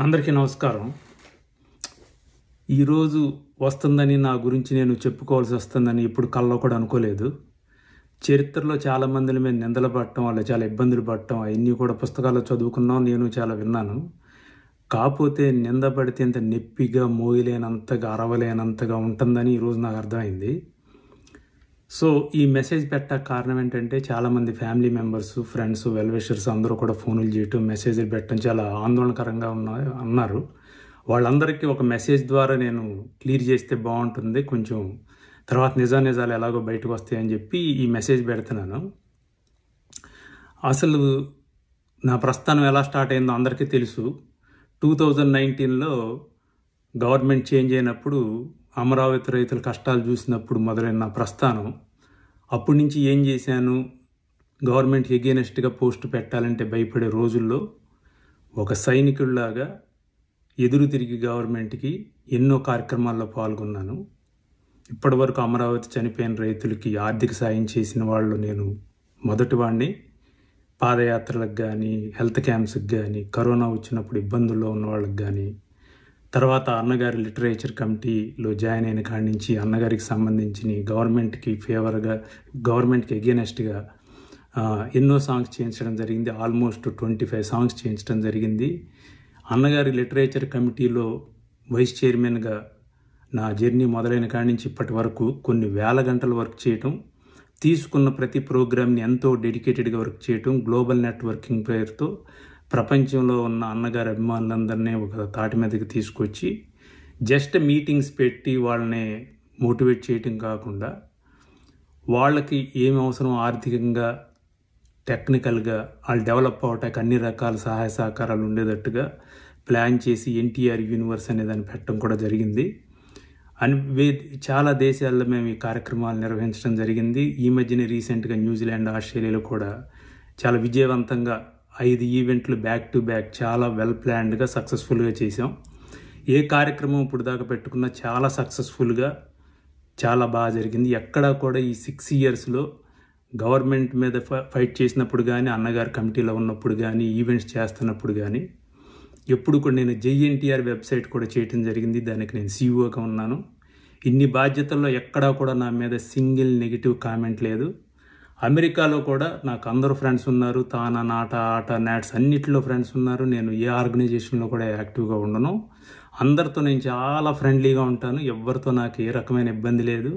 అందరికీ నమస్కారం. ఈరోజు వస్తుందని నా గురించి నేను చెప్పుకోవాల్సి వస్తుందని ఎప్పుడు కల్లో కూడా అనుకోలేదు. చరిత్రలో చాలామంది మీద నిందలు పడటం, వాళ్ళు చాలా ఇబ్బందులు పడటం అవన్నీ కూడా పుస్తకాల్లో చదువుకున్నాం, నేను చాలా విన్నాను. కాకపోతే నింద పడితే ఇంత నొప్పిగా, మోయలేనంతగా, అరవలేనంతగా ఉంటుందని ఈరోజు నాకు అర్థమైంది. సో ఈ మెసేజ్ పెట్టక కారణం ఏంటంటే, చాలామంది family members, friends, well wishers అందరూ కూడా ఫోన్లు చేయటం, మెసేజ్లు పెట్టడం చాలా ఆందోళనకరంగా అన్నారు. వాళ్ళందరికీ ఒక మెసేజ్ ద్వారా నేను క్లియర్ చేస్తే బాగుంటుంది, కొంచెం తర్వాత నిజాలు ఎలాగో బయటకు వస్తాయని చెప్పి ఈ మెసేజ్ పెడుతున్నాను. అసలు నా ప్రస్థానం ఎలా స్టార్ట్ అయిందో అందరికీ తెలుసు. 2019లో గవర్నమెంట్ చేంజ్ అయినప్పుడు, అమరావతి రైతుల కష్టాలు చూసినప్పుడు మొదలైన నా ప్రస్థానం. అప్పటి నుంచి ఏం చేశాను, గవర్నమెంట్ ఎగెయినెస్ట్గా పోస్ట్ పెట్టాలంటే భయపడే రోజుల్లో ఒక సైనికుడిలాగా ఎదురు తిరిగి గవర్నమెంట్కి ఎన్నో కార్యక్రమాల్లో పాల్గొన్నాను. ఇప్పటివరకు అమరావతి చనిపోయిన రైతులకి ఆర్థిక సాయం చేసిన వాళ్ళు నేను మొదటివాడిని. పాదయాత్రలకు కానీ, హెల్త్ క్యాంప్స్కి కానీ, కరోనా వచ్చినప్పుడు ఇబ్బందుల్లో ఉన్న వాళ్ళకి కానీ, తర్వాత అన్నగారి లిటరేచర్ కమిటీలో జాయిన్ అయిన కాడి నుంచి అన్నగారికి సంబంధించిన గవర్నమెంట్కి ఫేవర్గా, గవర్నమెంట్కి ఎగెయినెస్ట్గా ఎన్నో సాంగ్స్ చేయించడం జరిగింది. ఆల్మోస్ట్ 25 సాంగ్స్ చేయించడం జరిగింది. అన్నగారి లిటరేచర్ కమిటీలో వైస్ చైర్మన్గా నా జర్నీ మొదలైన కాడి నుంచి ఇప్పటి వరకు కొన్ని వేల గంటల వర్క్ చేయటం, తీసుకున్న ప్రతి ప్రోగ్రామ్ని ఎంతో డెడికేటెడ్గా వర్క్ చేయటం, గ్లోబల్ నెట్వర్కింగ్ పేరుతో ప్రపంచంలో ఉన్న అన్నగారి అభిమానులందరినీ ఒక తాటి మీదకి తీసుకొచ్చి జస్ట్ మీటింగ్స్ పెట్టి వాళ్ళని మోటివేట్ చేయటం కాకుండా, వాళ్ళకి ఏమి అవసరం ఆర్థికంగా, టెక్నికల్గా వాళ్ళు డెవలప్ అవటానికి అన్ని రకాల సహాయ సహకారాలు ఉండేటట్టుగా ప్లాన్ చేసి ఎన్టీఆర్ యూనివర్స్ అనే దాన్ని పెట్టడం కూడా జరిగింది. చాలా దేశాల్లో మేము ఈ కార్యక్రమాలు నిర్వహించడం జరిగింది. ఈ మధ్యనే రీసెంట్గా న్యూజిలాండ్, ఆస్ట్రేలియాలో కూడా చాలా విజయవంతంగా 5 ఈవెంట్లు బ్యాక్ టు బ్యాక్ చాలా వెల్ ప్లాన్డ్గా సక్సెస్ఫుల్గా చేసాం. ఏ కార్యక్రమం ఇప్పుడు దాకా పెట్టుకున్నా చాలా సక్సెస్ఫుల్గా చాలా బాగా జరిగింది. ఎక్కడా కూడా ఈ 6 ఇయర్స్లో గవర్నమెంట్ మీద ఫైట్ చేసినప్పుడు కానీ, అన్నగారి కమిటీలో ఉన్నప్పుడు కానీ, ఈవెంట్స్ చేస్తున్నప్పుడు కానీ ఎప్పుడు కూడా నేను JNTR వెబ్సైట్ కూడా చేయటం జరిగింది. దానికి నేను CEOగా ఉన్నాను. ఇన్ని బాధ్యతల్లో ఎక్కడా కూడా నా మీద సింగిల్ నెగిటివ్ కామెంట్ లేదు. అమెరికాలో కూడా నాకు అందరూ ఫ్రెండ్స్ ఉన్నారు. తానా, నాట, ఆట, నాట్స్ అన్నిటిలో ఫ్రెండ్స్ ఉన్నారు. నేను ఏ ఆర్గనైజేషన్లో కూడా యాక్టివ్గా ఉండను. అందరితో నేను చాలా ఫ్రెండ్లీగా ఉంటాను. ఎవరితో నాకు ఏ రకమైన ఇబ్బంది లేదు.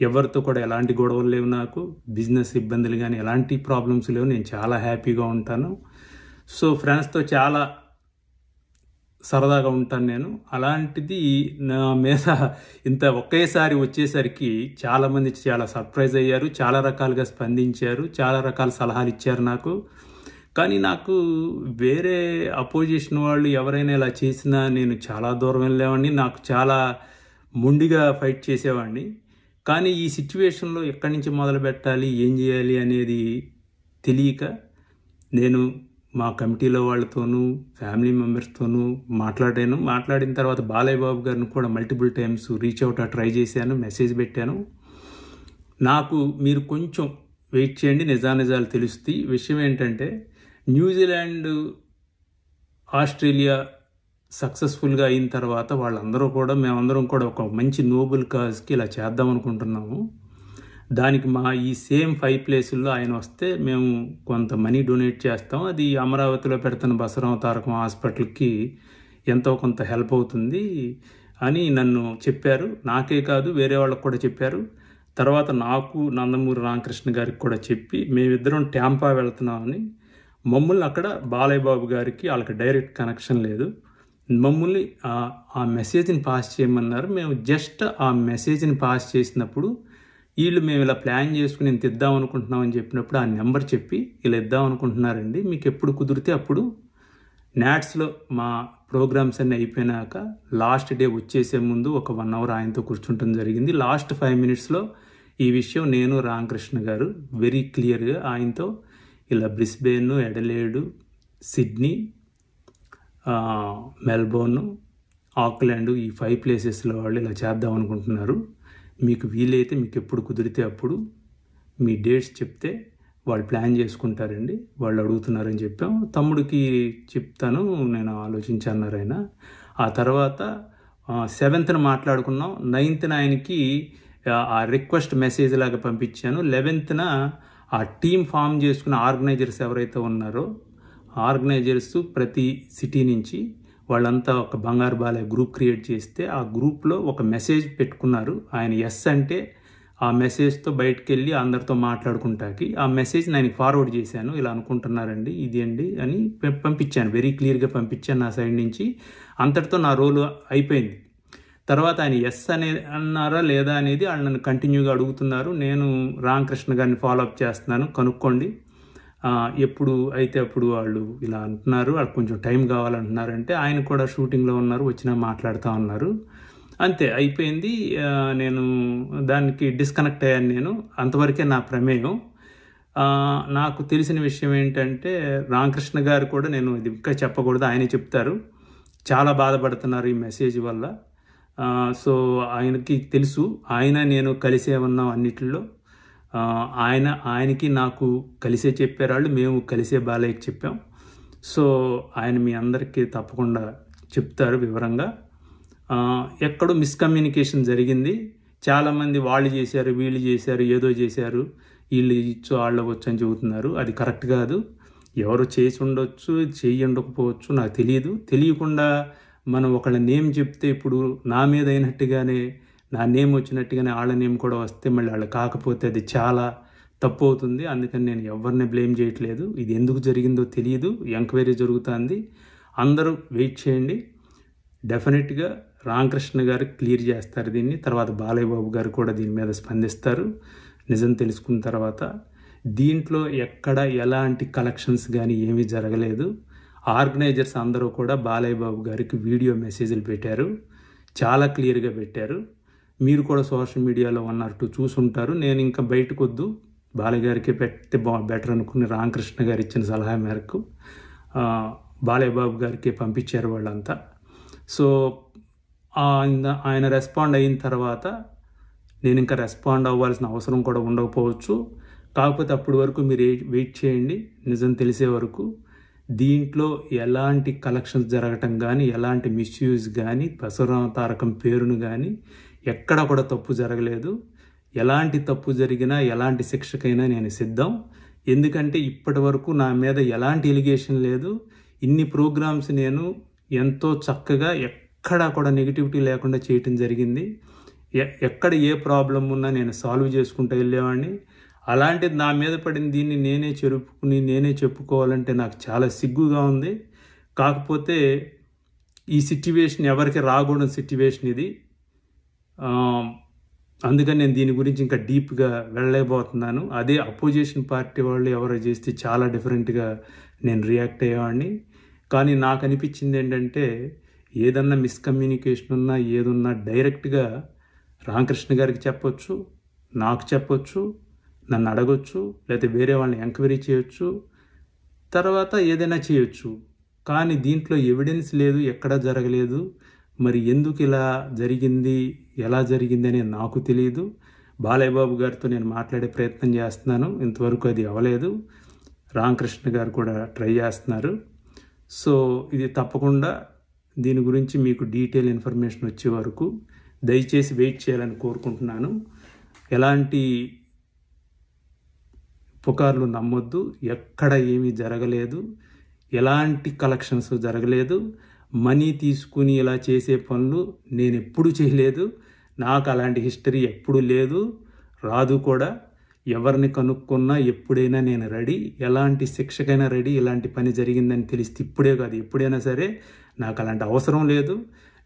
ఎవరితో కూడా ఎలాంటి గొడవలు లేవు. నాకు బిజినెస్ ఇబ్బందులు కానీ ఎలాంటి ప్రాబ్లమ్స్ లేవు. నేను చాలా హ్యాపీగా ఉంటాను. సో ఫ్రెండ్స్తో చాలా సరదాగా ఉంటాను నేను. అలాంటిది నా మీద ఇంత ఒకేసారి వచ్చేసరికి చాలామంది చాలా సర్ప్రైజ్ అయ్యారు, చాలా రకాలుగా స్పందించారు, చాలా రకాల సలహాలు ఇచ్చారు నాకు. కానీ నాకు వేరే అపోజిషన్ వాళ్ళు ఎవరైనా ఇలా చేసినా నేను చాలా దూరం వెళ్ళేవాడిని, నాకు చాలా మొండిగా ఫైట్ చేసేవాడిని. కానీ ఈ సిచ్యువేషన్లో ఎక్కడి నుంచి మొదలు పెట్టాలి, ఏం చేయాలి అనేది తెలియక నేను మా కమిటీలో వాళ్ళతోనూ, ఫ్యామిలీ మెంబర్స్తోనూ మాట్లాడిన తర్వాత బాలయ్య బాబు గారిని కూడా multiple times reach out try చేశాను, మెసేజ్ పెట్టాను. నాకు మీరు కొంచెం వెయిట్ చేయండి, నిజాలు తెలుస్తాయి. విషయం ఏంటంటే, న్యూజిలాండ్, ఆస్ట్రేలియా సక్సెస్ఫుల్గా అయిన తర్వాత వాళ్ళందరూ కూడా, మేమందరం కూడా ఒక మంచి నోబెల్ కాజ్కి ఇలా చేద్దాం అనుకుంటున్నాము. దానికి మా ఈ సేమ్ 5 ప్లేసుల్లో ఆయన వస్తే మేము కొంత మనీ డొనేట్ చేస్తాం. అది అమరావతిలో పెడుతున్న బసవరామ తారకం హాస్పిటల్కి ఎంతో కొంత హెల్ప్ అవుతుంది అని నన్ను చెప్పారు. నాకే కాదు, వేరే వాళ్ళకు కూడా చెప్పారు. తర్వాత నాకు, నందమూరి రామకృష్ణ గారికి కూడా చెప్పి మేమిద్దరం ట్యాంపా వెళ్తున్నామని, మమ్మల్ని అక్కడ బాలయ్య బాబు గారికి వాళ్ళకి డైరెక్ట్ కనెక్షన్ లేదు, మమ్మల్ని ఆ మెసేజ్ని పాస్ చేయమన్నారు. మేము జస్ట్ ఆ మెసేజ్ని పాస్ చేసినప్పుడు వీళ్ళు మేము ఇలా ప్లాన్ చేసుకుని ఇంత ఇద్దాం అనుకుంటున్నామని చెప్పినప్పుడు ఆ నెంబర్ చెప్పి ఇలా ఇద్దాం అనుకుంటున్నారండి, మీకు ఎప్పుడు కుదిరితే అప్పుడు. నాట్స్లో మా ప్రోగ్రామ్స్ అన్నీ అయిపోయినాక లాస్ట్ డే వచ్చేసే ముందు ఒక 1 అవర్ ఆయనతో కూర్చుంటం జరిగింది. లాస్ట్ 5 మినిట్స్లో ఈ విషయం నేను, రామకృష్ణ గారు వెరీ క్లియర్గా ఆయనతో ఇలా బ్రిస్బేన్, ఎడలేడు, సిడ్నీ, మెల్బోర్న్, ఆక్లాండ్ ఈ 5 ప్లేసెస్లో వాళ్ళు ఇలా చేద్దాం అనుకుంటున్నారు. మీకు వీలైతే, మీకు ఎప్పుడు కుదిరితే అప్పుడు మీ డేట్స్ చెప్తే వాళ్ళు ప్లాన్ చేసుకుంటారండి, వాళ్ళు అడుగుతున్నారని చెప్పాం. తమ్ముడికి చెప్తాను, నేను ఆలోచించన్నారు ఆయన. ఆ తర్వాత 7th మాట్లాడుకున్నాం. 9th ఆయనకి ఆ రిక్వెస్ట్ మెసేజ్ లాగా పంపించాను. 11th ఆ టీం ఫామ్ చేసుకున్న ఆర్గనైజర్స్ ఎవరైతే ఉన్నారో ఆర్గనైజర్స్ ప్రతి సిటీ నుంచి వాళ్ళంతా ఒక బంగారు బాలయ్య గ్రూప్ క్రియేట్ చేస్తే ఆ గ్రూప్లో ఒక మెసేజ్ పెట్టుకున్నారు. ఆయన ఎస్ అంటే ఆ మెసేజ్తో బయటకు వెళ్ళి అందరితో మాట్లాడుకుంటాకి ఆ మెసేజ్ నేను ఫార్వర్డ్ చేశాను. ఇలా అనుకుంటున్నారండి, ఇది అండి అని పంపించాను. వెరీ క్లియర్గా పంపించాను నా సైడ్ నుంచి. అంతటితో నా రోల్ అయిపోయింది. తర్వాత ఆయన ఎస్ అన్నారా లేదా అనేది వాళ్ళు నన్ను కంటిన్యూగా అడుగుతున్నారు. నేను రామకృష్ణ గారిని ఫాలోఅప్ చేస్తున్నాను, కనుక్కోండి ఎప్పుడు అయితే అప్పుడు వాళ్ళు ఇలా అంటున్నారు, వాళ్ళకి కొంచెం టైం కావాలంటున్నారంటే ఆయన కూడా షూటింగ్లో ఉన్నారు, వచ్చినా మాట్లాడుతూ ఉన్నారు. అంతే అయిపోయింది. నేను దానికి డిస్కనెక్ట్ అయ్యాను. నేను అంతవరకే నా ప్రమేయం. నాకు తెలిసిన విషయం ఏంటంటే రామకృష్ణ గారు కూడా, నేను ఇది ఇంకా చెప్పకూడదు, ఆయనే చెప్తారు, చాలా బాధపడుతున్నారు ఈ మెసేజ్ వల్ల. సో ఆయనకి తెలుసు, ఆయన నేను కలిసే ఉన్నాం అన్నిటిలో. ఆయనకి నాకు కలిసే చెప్పారు వాళ్ళు, మేము కలిసే బాలయ్యకి చెప్పాం. సో ఆయన మీ అందరికీ తప్పకుండా చెప్తారు వివరంగా. ఎక్కడో మిస్కమ్యూనికేషన్ జరిగింది. చాలామంది వాళ్ళు చేశారు, వీళ్ళు చేశారు, ఏదో చేశారు, వీళ్ళు ఇచ్చు వాళ్ళు వచ్చు అని చెబుతున్నారు. అది కరెక్ట్ కాదు. ఎవరు చేసి ఉండొచ్చు, చేయి ఉండకపోవచ్చు, నాకు తెలియదు. తెలియకుండా మనం ఒకళ్ళ నేమ్ చెప్తే ఇప్పుడు నా మీద అయినట్టుగానే నా నేమ్ వచ్చినట్టుగానే వాళ్ళ నేమ్ కూడా వస్తే మళ్ళీ వాళ్ళు కాకపోతే అది చాలా తప్పు అవుతుంది. అందుకని నేను ఎవరిని బ్లేమ్ చేయట్లేదు. ఇది ఎందుకు జరిగిందో తెలియదు, ఎంక్వైరీ జరుగుతుంది. అందరూ వెయిట్ చేయండి. డెఫినెట్గా రామకృష్ణ గారు క్లియర్ చేస్తారు దీన్ని. తర్వాత బాలయ్య బాబు గారు కూడా దీని మీద స్పందిస్తారు నిజం తెలుసుకున్న తర్వాత. దీంట్లో ఎక్కడ ఎలాంటి కలెక్షన్స్ కానీ ఏమీ జరగలేదు. ఆర్గనైజర్స్ అందరూ కూడా బాలయ్య బాబు గారికి వీడియో మెసేజ్లు పెట్టారు, చాలా క్లియర్గా పెట్టారు. మీరు కూడా సోషల్ మీడియాలో 1 or 2 చూసుంటారు. నేను ఇంకా బయటకు వద్దు, బాలయ్య గారికి పెడితే బెటర్ అనుకుని రామకృష్ణ గారు ఇచ్చిన సలహా మేరకు బాలయ్య బాబు గారికి పంపించారు వాళ్ళంతా. సో ఆయన రెస్పాండ్ అయిన తర్వాత నేను ఇంకా రెస్పాండ్ అవ్వాల్సిన అవసరం కూడా ఉండకపోవచ్చు. కాకపోతే అప్పటి వరకు మీరు వెయిట్ చేయండి నిజం తెలిసే వరకు. దీంట్లో ఎలాంటి కలెక్షన్స్ జరగటం కానీ, ఎలాంటి మిస్యూజ్ కానీ, పరశురామ తారకం పేరును కానీ ఎక్కడ కూడా తప్పు జరగలేదు. ఎలాంటి తప్పు జరిగినా ఎలాంటి శిక్షకైనా నేను సిద్ధం. ఎందుకంటే ఇప్పటి వరకు నా మీద ఎలాంటి ఎలిగేషన్ లేదు. ఇన్ని ప్రోగ్రామ్స్ నేను ఎంతో చక్కగా ఎక్కడా కూడా నెగిటివిటీ లేకుండా చేయటం జరిగింది. ఎక్కడ ఏ ప్రాబ్లం ఉన్నా నేను సాల్వ్ చేసుకుంటూ వెళ్ళేవాడిని. అలాంటిది నా మీద పడిన దీన్ని నేనే చెప్పుకోవాలంటే నాకు చాలా సిగ్గుగా ఉంది. కాకపోతే ఈ సిట్యువేషన్ ఎవరికి రాకూడని సిట్యువేషన్ ఇది. అందుకని నేను దీని గురించి ఇంకా డీప్గా వెళ్ళలేకపోతున్నాను. అదే అపోజిషన్ పార్టీ వాళ్ళు ఎవరో చేస్తే చాలా డిఫరెంట్గా నేను రియాక్ట్ అయ్యేవాడిని. కానీ నాకు అనిపించింది ఏంటంటే ఏదన్నా మిస్కమ్యూనికేషన్ ఉన్నా ఏదున్నా డైరెక్ట్గా రామకృష్ణ గారికి చెప్పొచ్చు, నాకు చెప్పొచ్చు, నన్ను అడగొచ్చు, లేకపోతే వేరే వాళ్ళని ఎంక్వైరీ చేయొచ్చు, తర్వాత ఏదైనా చేయొచ్చు. కానీ దీంట్లో ఎవిడెన్స్ లేదు, ఎక్కడా జరగలేదు. మరి ఎందుకు ఇలా జరిగింది, ఎలా జరిగింది అనేది నాకు తెలియదు. బాలయ్య బాబు గారితో నేను మాట్లాడే ప్రయత్నం చేస్తున్నాను, ఇంతవరకు అది అవ్వలేదు. రామకృష్ణ గారు కూడా ట్రై చేస్తున్నారు. సో ఇది తప్పకుండా దీని గురించి మీకు డీటెయిల్ ఇన్ఫర్మేషన్ వచ్చే వరకు దయచేసి వెయిట్ చేయాలని కోరుకుంటున్నాను. ఎలాంటి పుకార్లు నమ్మొద్దు, ఎక్కడ ఏమీ జరగలేదు, ఎలాంటి కలెక్షన్స్ జరగలేదు. మనీ తీసుకుని ఇలా చేసే పనులు నేను ఎప్పుడు చేయలేదు. నాకు అలాంటి హిస్టరీ ఎప్పుడు లేదు, రాదు కూడా. ఎవరిని కనుక్కున్నా ఎప్పుడైనా నేను రెడీ, ఎలాంటి శిక్షకైనా రెడీ. ఇలాంటి పని జరిగిందని తెలిస్తే ఇప్పుడే కాదు ఎప్పుడైనా సరే, నాకు అలాంటి అవసరం లేదు.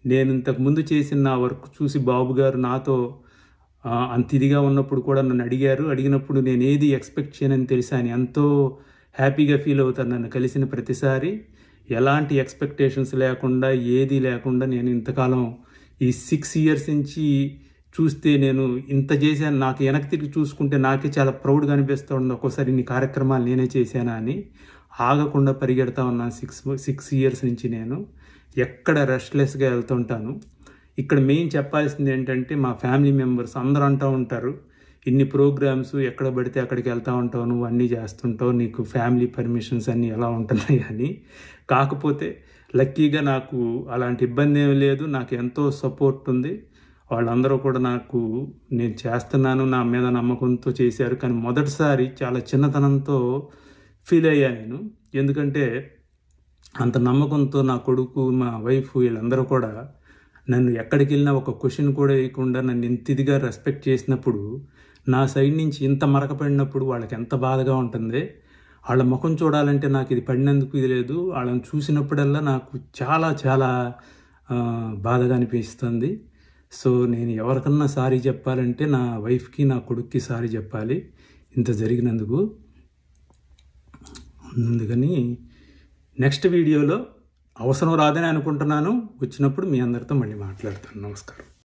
నేను ఇంతకుముందు చేసిన నా వర్క్ చూసి బాబు గారు నాతో అంత ఇదిగా ఉన్నప్పుడు కూడా నన్ను అడిగినప్పుడు నేను ఏది ఎక్స్పెక్ట్ చేయనని తెలిసి ఆయన ఎంతో హ్యాపీగా ఫీల్ అవుతారు నన్ను కలిసిన ప్రతిసారి. ఎలాంటి ఎక్స్పెక్టేషన్స్ లేకుండా, ఏది లేకుండా నేను ఇంతకాలం ఈ 6 years నుంచి చూస్తే నేను ఇంత చేశాను. నాకు వెనక్కి తిరిగి చూసుకుంటే నాకే చాలా ప్రౌడ్గా అనిపిస్తూ ఉంది. ఒక్కోసారి ఇన్ని కార్యక్రమాలు నేనే చేశానా అని. ఆగకుండా పరిగెడతా ఉన్నాను 6 years నుంచి. నేను ఎక్కడ రెస్ట్లెస్గా వెళ్తుంటాను. ఇక్కడ మెయిన్ చెప్పాల్సింది ఏంటంటే మా ఫ్యామిలీ మెంబర్స్ అందరూ అంటూ ఉంటారు, ఇన్ని ప్రోగ్రామ్స్ ఎక్కడ పడితే అక్కడికి వెళ్తూ ఉంటావు, నువ్వు అన్నీ చేస్తుంటావు, నీకు ఫ్యామిలీ పర్మిషన్స్ అన్నీ ఎలా ఉంటున్నాయి అని. కాకపోతే లక్కీగా నాకు అలాంటి ఇబ్బంది ఏమీ లేదు, నాకు ఎంతో సపోర్ట్ ఉంది. వాళ్ళందరూ కూడా నాకు నేను చేస్తున్నాను నా మీద నమ్మకంతో చేశారు. కానీ మొదటిసారి చాలా చిన్నతనంతో ఫీల్ అయ్యా నేను. ఎందుకంటే అంత నమ్మకంతో నా కొడుకు, మా వైఫ్ వీళ్ళందరూ కూడా నన్ను ఎక్కడికి వెళ్ళినా ఒక క్వశ్చన్ కూడా వేయకుండా నన్ను ఇంత ఇదిగా రెస్పెక్ట్ చేసినప్పుడు, నా సైడ్ నుంచి ఇంత మరకపడినప్పుడు వాళ్ళకి ఎంత బాధగా ఉంటుంది. వాళ్ళ ముఖం చూడాలంటే నాకు ఇది పడినందుకు ఇది లేదు, వాళ్ళని చూసినప్పుడల్లా నాకు చాలా చాలా బాధగా అనిపిస్తుంది. సో నేను ఎవరికన్నా సారీ చెప్పాలంటే నా వైఫ్కి, నా కొడుక్కి సారీ చెప్పాలి ఇంత జరిగినందుకు. అందుకని నెక్స్ట్ వీడియోలో అవసరం రాదని అనుకుంటున్నాను. వచ్చినప్పుడు మీ అందరితో మళ్ళీ మాట్లాడతాను. నమస్కారం.